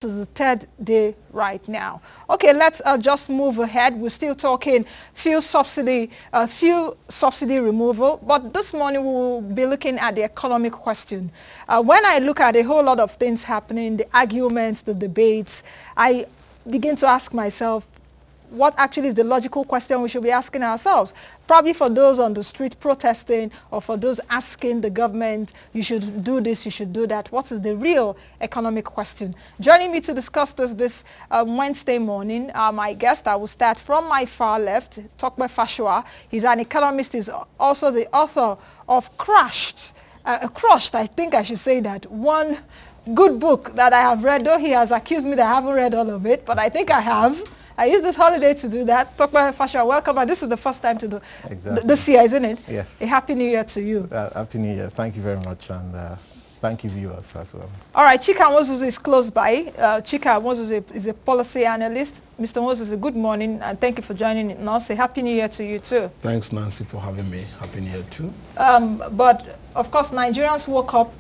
To the third day right now. Okay, let's just move ahead. We're still talking fuel subsidy removal, but this morning we will be looking at the economic question. When I look at a whole lot of things happening, the arguments, the debates, I begin to ask myself, what actually is the logical question we should be asking ourselves? Probably for those on the street protesting, or for those asking the government, you should do this, you should do that. What is the real economic question? Joining me to discuss this Wednesday morning, my guest, I will start from my far left, Tope Fasua. He's an economist. He's also the author of Crushed, I think I should say that, one good book that I have read, though he has accused me that I haven't read all of it, but I think I have. I used this holiday to do that. Tope Fasua, welcome. And this is the first time to do this year, isn't it? Yes. A happy new year to you. Happy new year. Thank you very much. And thank you, viewers, as well. All right. Chika Moses is close by. Chika Moses is a policy analyst. Mr. Moses, good morning. And thank you for joining us. A happy new year to you, too. Thanks, Nancy, for having me. Happy new year, too. But, of course, Nigerians woke up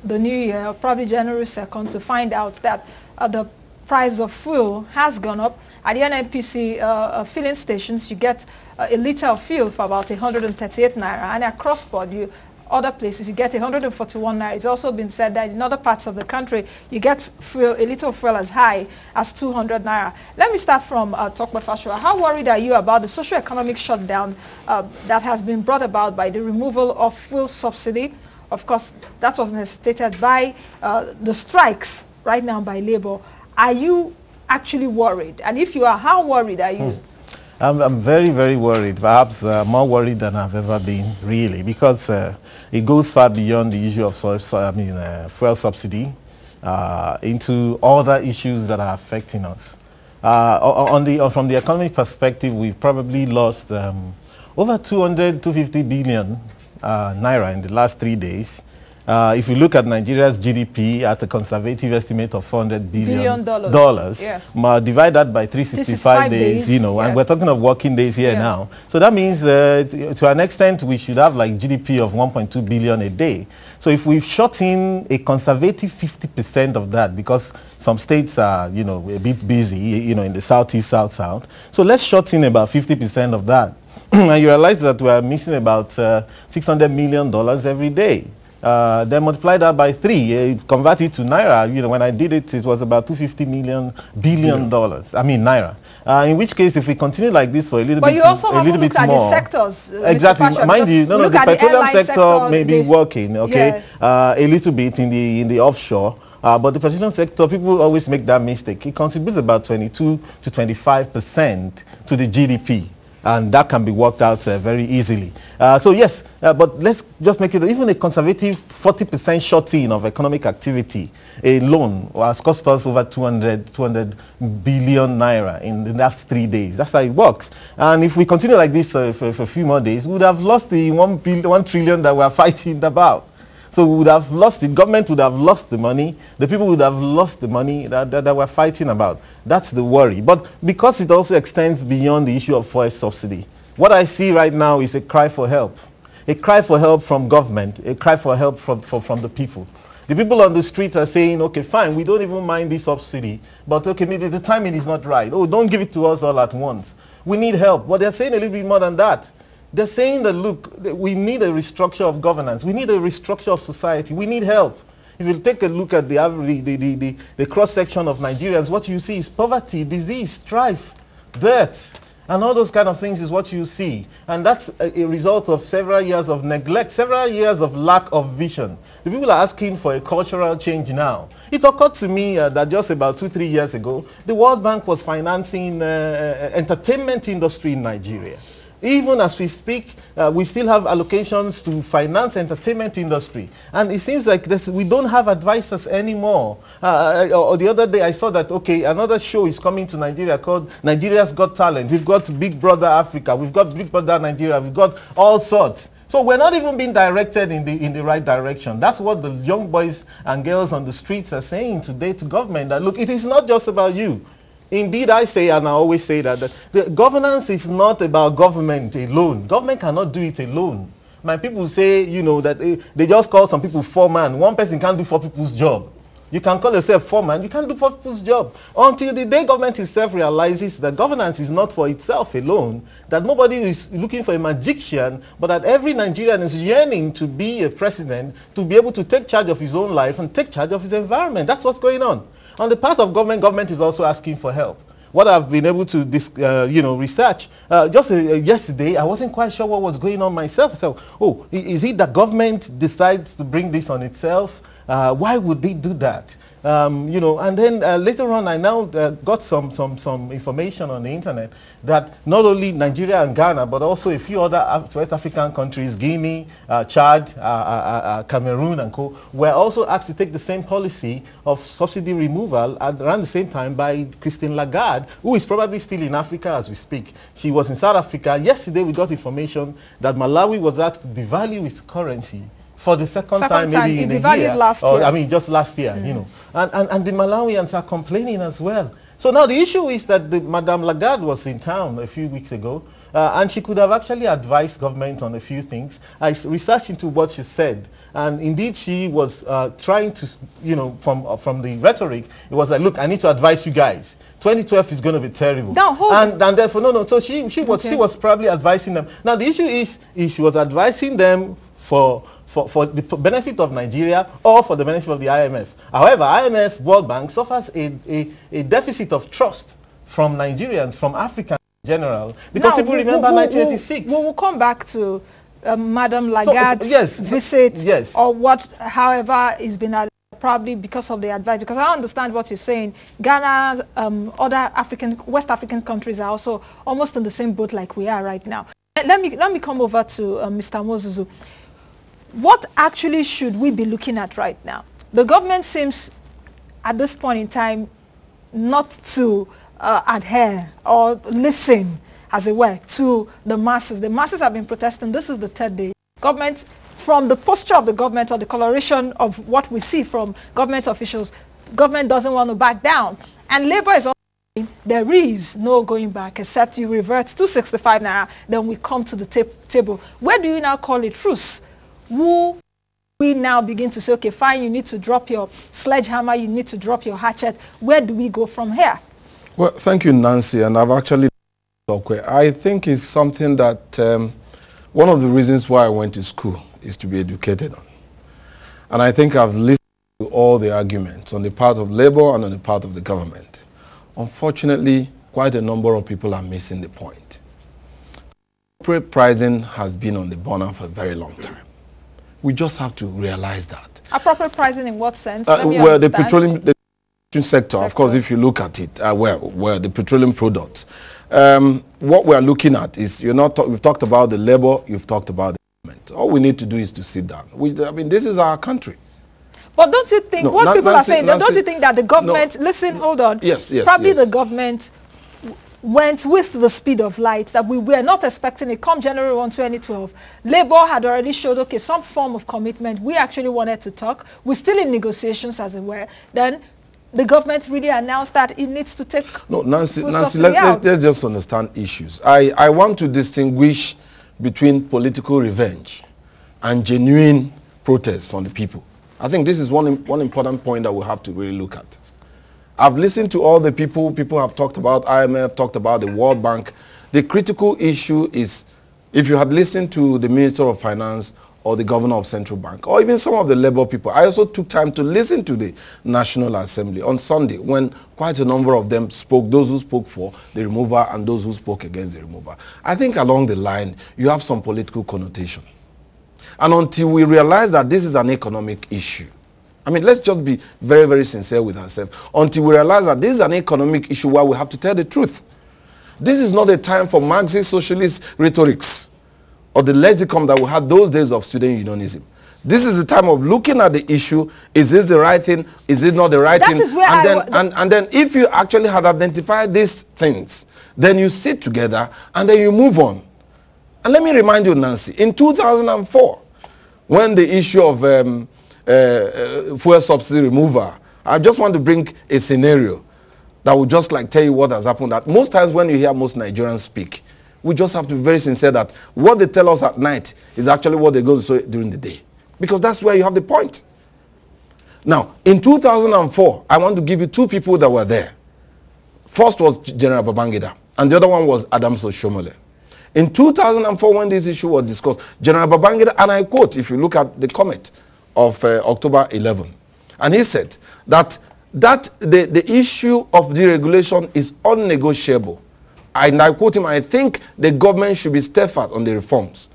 the new year, probably January 2nd, to find out that the price of fuel has gone up. At the NNPC filling stations, you get a litre of fuel for about 138 naira, and across board, other places, you get 141 naira. It's also been said that in other parts of the country, you get fuel, a litre of fuel as high as 200 naira. Let me start from Tope Fasua. How worried are you about the socio-economic shutdown that has been brought about by the removal of fuel subsidy? Of course, that was necessitated by the strikes right now by Labour. Are you actually worried? And if you are, how worried are you? I'm very, very worried. Perhaps more worried than I've ever been, really, because it goes far beyond the issue of fuel subsidy into other issues that are affecting us. From the economic perspective, we've probably lost over 250 billion naira in the last 3 days. If you look at Nigeria's GDP at a conservative estimate of $400 billion, yes. Divide that by 365 days, you know, yes. And we're talking of working days here now. So that means to an extent we should have like GDP of 1.2 billion a day. So if we've shot in a conservative 50% of that, because some states are, you know, a bit busy, you know, in the southeast, south. So let's shot in about 50% of that. And you realize that we're missing about $600 million every day. Then multiply that by 3, convert it to naira. You know, when I did it, it was about $250 billion. I mean naira. In which case, if we continue like this for a little bit, you also have to look at the sectors. Exactly, mind you, no, the petroleum sector may be working, okay, a little bit in the offshore. But the petroleum sector, people always make that mistake. It contributes about 22 to 25% to the GDP. And that can be worked out very easily. So yes, but let's just make it even a conservative 40% shorting of economic activity alone has cost us over 200 billion naira in the last 3 days. That's how it works. And if we continue like this for a few more days, we would have lost the 1 trillion that we're fighting about. So we would have lost it. Government would have lost the money. The people would have lost the money that we're fighting about. That's the worry. But because it also extends beyond the issue of fuel subsidy, what I see right now is a cry for help. A cry for help from government. A cry for help from the people. The people on the street are saying, okay, fine, we don't even mind this subsidy, but okay, maybe the timing is not right. Oh, don't give it to us all at once. We need help. But they're saying a little bit more than that. They're saying that, look, we need a restructure of governance. We need a restructure of society. We need help. If you take a look at the cross-section of Nigerians, what you see is poverty, disease, strife, death, and all those kind of things is what you see. And that's a result of several years of neglect, several years of lack of vision. The people are asking for a cultural change now. It occurred to me that just about 2-3 years ago, the World Bank was financing entertainment industry in Nigeria. Even as we speak, we still have allocations to finance entertainment industry. And it seems like we don't have advisors anymore. Or the other day I saw that, okay, another show is coming to Nigeria called Nigeria's Got Talent. We've got Big Brother Africa. We've got Big Brother Nigeria. We've got all sorts. So we're not even being directed in the right direction. That's what the young boys and girls on the streets are saying today to government, that look, it is not just about you. Indeed, I say, and I always say that the governance is not about government alone. Government cannot do it alone. My people say, you know, that they just call some people foreman. One person can't do 4 people's job. You can call yourself foreman. You can't do people's job. Until the day government itself realizes that governance is not for itself alone, that nobody is looking for a magician, but that every Nigerian is yearning to be a president, to be able to take charge of his own life and take charge of his environment. That's what's going on. On the part of government, government is also asking for help. What I've been able to research, just yesterday, I wasn't quite sure what was going on myself. So, is it that government decides to bring this on itself? Why would they do that? And then later on, I now got some information on the internet that not only Nigeria and Ghana, but also a few other West African countries, Guinea, Chad, Cameroon and co, were also asked to take the same policy of subsidy removal at around the same time by Christine Lagarde, who is probably still in Africa as we speak. She was in South Africa. Yesterday, we got information that Malawi was asked to devalue its currency for the second time maybe in a year. Last year. I mean, just last year, And the Malawians are complaining as well. So now the issue is that Madame Lagarde was in town a few weeks ago, and she could have actually advised government on a few things. I researched into what she said, and indeed she was trying to, from the rhetoric, it was like, look, I need to advise you guys. 2012 is going to be terrible. And therefore, so she was probably advising them. Now the issue is, if she was advising them for the benefit of Nigeria or for the benefit of the IMF. However, IMF, World Bank suffers a deficit of trust from Nigerians, from Africans in general, because people remember 1986. We'll come back to Madame Lagarde's visit, or however, it's been probably because of the advice, because I understand what you're saying. Ghana, other West African countries are also almost in the same boat like we are right now. Let me come over to Mr. Mozuzu. What actually should we be looking at right now? The government seems, at this point in time, not to adhere or listen, as it were, to the masses. The masses have been protesting. This is the third day. Government, from the posture of the government or the coloration of what we see from government officials, government doesn't want to back down. And Labour is also saying there is no going back except you revert to 65 naira, then we come to the table. Where do you now call it truce? Who we now begin to say, okay, fine, you need to drop your sledgehammer, you need to drop your hatchet. Where do we go from here? Well, thank you, Nancy. And I've actually I think it's something that one of the reasons why I went to school is to be educated on. And I think I've listened to all the arguments on the part of Labour and on the part of the government. Unfortunately, quite a number of people are missing the point. Appropriate pricing has been on the burner for a very long time. We just have to realize that. Appropriate pricing in what sense? Well, the petroleum sector, of course, if you look at it, where the petroleum products. What we are looking at is, we've talked about the Labour, you've talked about the government. All we need to do is to sit down. I mean, this is our country. But don't you think, what people are saying, don't you think that the government, listen, hold on. Yes. Probably the government went with the speed of light, that we were not expecting it. Come January 1, 2012, Labour had already showed, okay, some form of commitment. We actually wanted to talk. We're still in negotiations, as it were. Then the government really announced that it needs to take... No, Nancy, let's just understand issues. I want to distinguish between political revenge and genuine protest from the people. I think this is one important point that we have to really look at. I've listened to all the people have talked about IMF, talked about the World Bank. The critical issue is, if you had listened to the Minister of Finance or the Governor of Central Bank, or even some of the Labour people, I also took time to listen to the National Assembly on Sunday when quite a number of them spoke, those who spoke for the removal and those who spoke against the removal. I think along the line, you have some political connotation. And until we realize that this is an economic issue, I mean, let's just be very, very sincere with ourselves. Until we realize that this is an economic issue where we have to tell the truth. This is not a time for Marxist socialist rhetorics or the lexicon that we had those days of student unionism. This is the time of looking at the issue. Is this the right thing? Is it not the right thing? And then if you actually had identified these things, then you sit together and then you move on. And let me remind you, Nancy, in 2004, when the issue of fuel subsidy removal, I just want to bring a scenario that will just like tell you what has happened. That most times when you hear most Nigerians speak, we just have to be very sincere that what they tell us at night is actually what they go to say during the day. Because that's where you have the point. Now, in 2004, I want to give you two people that were there. First was General Babangida, and the other one was Adams Oshomole. In 2004, when this issue was discussed, General Babangida, and I quote, if you look at the comment of October 11, and he said that the issue of deregulation is unnegotiable. And I quote him, I think the government should be steadfast on the reforms.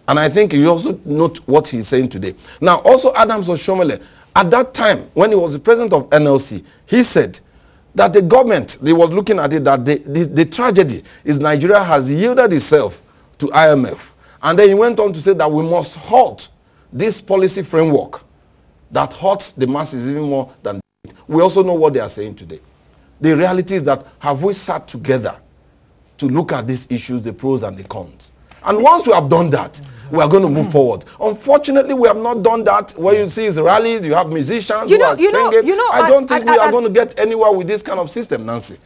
And I think you also note what he's saying today. Now, also Adams Oshomole, at that time, when he was the president of NLC, he said that the government, they was looking at it, that the tragedy is Nigeria has yielded itself to IMF. And then he went on to say that we must halt this policy framework that hurts the masses even more than it. We also know what they are saying today. The reality is that have we sat together to look at these issues, the pros and the cons? And once we have done that, we are going to move forward. Unfortunately, we have not done that. What you see is rallies, you have musicians who are singing. I don't think we are going to get anywhere with this kind of system, Nancy.